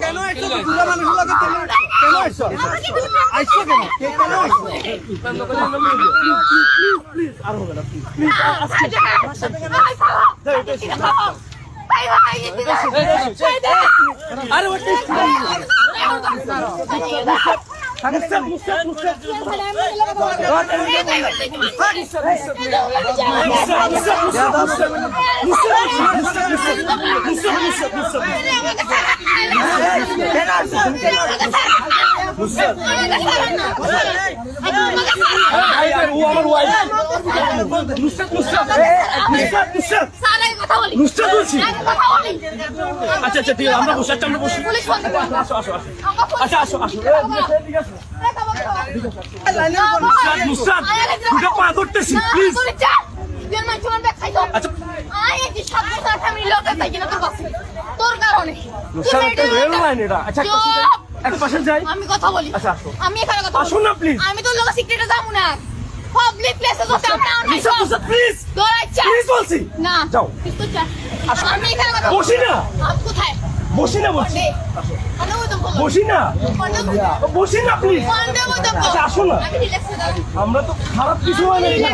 কেন আইছো দুলা মানুষের লাগে কেন আইছো আইছো কেন কেন আইছো প্লিজ আর হবে না প্লিজ আরে আচ্ছা আচ্ছা ঠিক আছে আমরা বসে আমরা বসি আসো আসো আচ্ছা আসো আসো নুসরাত দুটো পা ধরতেছি প্লিজ আচ্ছা তোর কারণে আচ্ছা এক পাশে যাই আমি কথা বলি আচ্ছা আমি এখানে কথা আসুন না প্লিজ আমি তোর লোক সিক্রেটে যাবো না পাবলিক প্লেসে তো যাও না নুসরাত প্লিজ তোর ইচ্ছা প্লিজ বলছি না যাও তুই যা আমি এখানে কথা বসি না কোথায় বসি না বলছি আমি ওই তো বলবো বসি না বসি না প্লিজ আচ্ছা আসুন না আমরা তো খারাপ কিছু হয় না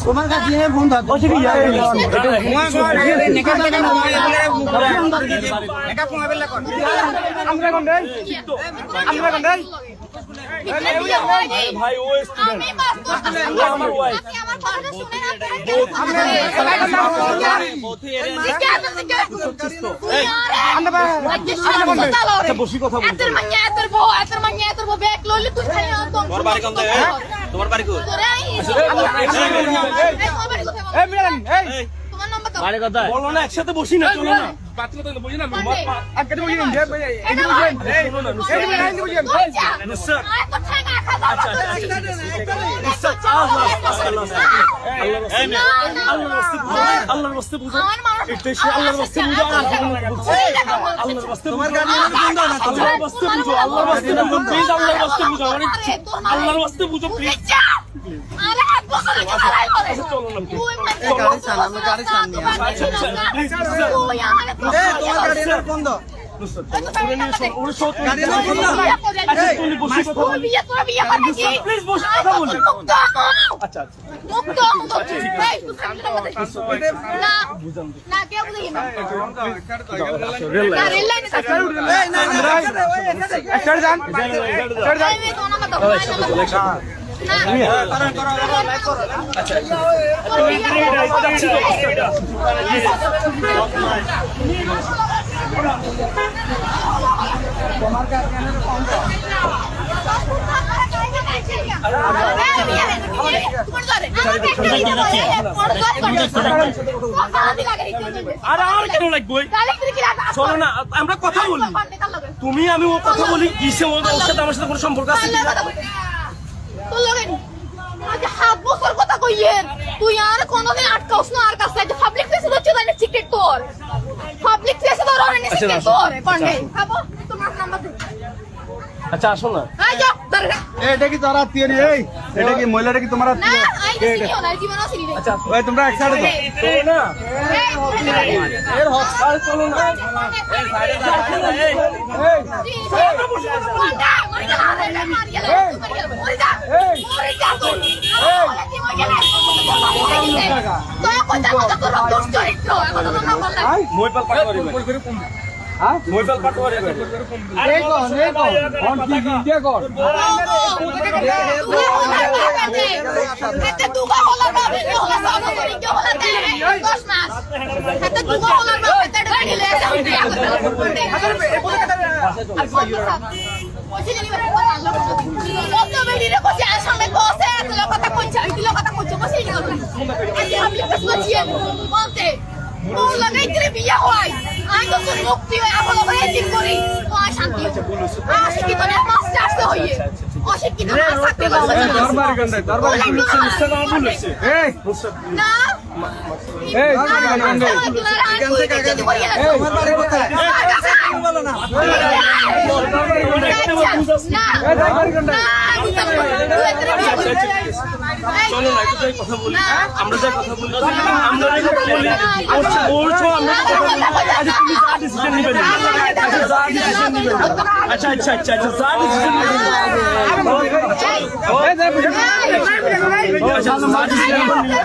তোমার কাছে ফোন থাকো ভাই ও স্টুডেন্ট আমার ওয়াইফ বসি কথা বলি তোমার বাড়ি কই? বলো না একসাথে বসি না চলো না আল্লাহর রাস্তে বুঝো আল্লাহর রাস্তে বুঝো আল্লাহর রাস্তে তোমার গার্ডিয়ান ফোন দাও না আল্লাহর রাস্তে বুঝো আল্লাহর রাস্তে বুঝো প্লিজ আল্লাহর রাস্তে বুঝো আল্লাহর রাস্তে বুঝো প্লিজ চলো না গাড়ি চালান আমরা গাড়ি চালান তোমার গার্ডিয়ান ফোন দাও প্লিজ বসে কথা বলি আচ্ছা আর কেন লাগবে চলো না আমরা কথা বলি তুমি আমি ও কথা বলি কিসে ওর সাথে আমার সাথে কোনো সম্পর্ক আছে তুই আর কোনদিন আটকাওস না আর কাছে পাবলিক প্লেসে হচ্ছে না সিক্রেট তোর পাবলিক প্লেসে তোর অনেক সিক্রেট তোর পান্ডে খাবো তোমার নাম্বার দে আচ্ছা আসো না আই যা দাঁড়া এটা কি তোর আত্মীয় রে এই এটা কি মহিলাটা কি তোমার না আত্মীয় আই দেখি না জীবন আসিনি রে আচ্ছা ওই তোমরা এক সাইডে দাও চলো না এর হসপিটাল চলো না এই সাইডে যা এই মোবাইল পাঠাওয়ারি মোবাইল পাঠাওয়ারি আরে কোন কি কি কর বিয়া হয় আমি তো তোর মুক্তি হয়ে এখন এদিক করি শান্তি অশিক্ষিত না মাস্ট আসতে হইয়ে অশিক্ষিত না থাকতে পারবে না দরবার গন্ডাই দরবার এই না এই দরবার গন্ডাই এখান থেকে আগে এই তোমার বাড়ি কোথায় বলো না না এই দরবার গন্ডাই না চলো না একটু যাই কথা বলি আমরা যাই কথা বলি আমরা যাই কথা বলি বলছো আমরা যাই কথা বলি আচ্ছা তুমি যা ডিসিশন নিবে আচ্ছা যা ডিসিশন নিবে আচ্ছা আচ্ছা আচ্ছা আচ্ছা যা ডিসিশন নিবে আচ্ছা যা ডিসিশন